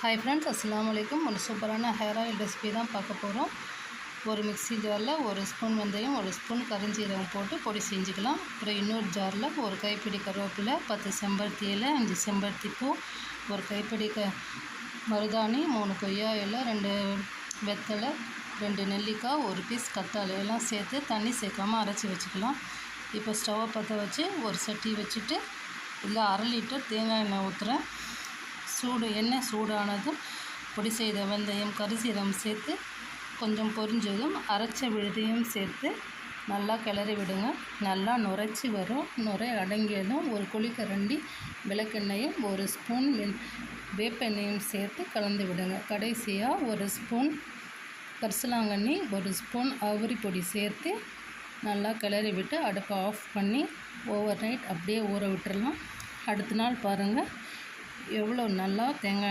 Hi friends अस्सलाम वालेकुम ஒரு சூப்பரான ஹேர் ஆயில் ரெசிபி தான் பார்க்க போகிறோம். ஒரு மிக்ஸி ஜாரில் ஒரு ஸ்பூன் வெந்தயம், ஒரு ஸ்பூன் கரிஞ்சீரகம் போட்டு பொடி செஞ்சுக்கலாம். அப்புறம் இன்னொரு ஜாரில் ஒரு கைப்பிடி கருவேப்பிலை, 10 செம்பருத்தி இலை, 5 செம்பருத்தி பூ, ஒரு கைப்பிடி மருதாணி, 3 கொய்யா இலை, 2 வெத்தலை, 2 நெல்லிக்காய், ஒரு பீஸ் கத்தாழை எல்லாம் சேர்த்து தண்ணி சேர்க்காமல் அரைச்சி வச்சுக்கலாம். இப்போ ஸ்டவ்வை பற்ற வச்சு ஒரு சட்டி வச்சுட்டு இல்லை 1/2 லிட்டர் தேங்காய் எண்ணெய் ஊற்றுறேன். எண்ணெய் சூடானதும் பொடி செய்த வெந்தயம், கரிசீரகம் சேர்த்து கொஞ்சம் பொரிஞ்சதும் அரைச்ச விழுதையும் சேர்த்து நல்லா கிளறி விடுங்க. நல்லா நுரைச்சி வரும். நுரை அடங்கியதும் ஒரு குழிக்கரண்டி விளக்கெண்ணெயும் ஒரு ஸ்பூன் வேப்பெண்ணெயும் சேர்த்து கலந்து விடுங்க. கடைசியாக ஒரு ஸ்பூன் கரிசலாங்கண்ணி, ஒரு ஸ்பூன் அவுரி பொடி சேர்த்து நல்லா கிளறி விட்டு அடுப்பை ஆஃப் பண்ணி ஓவர் நைட் அப்படியே ஊற விட்டுறலாம். அடுத்த நாள் பாருங்கள் எவ்வளோ நல்லா தேங்காய்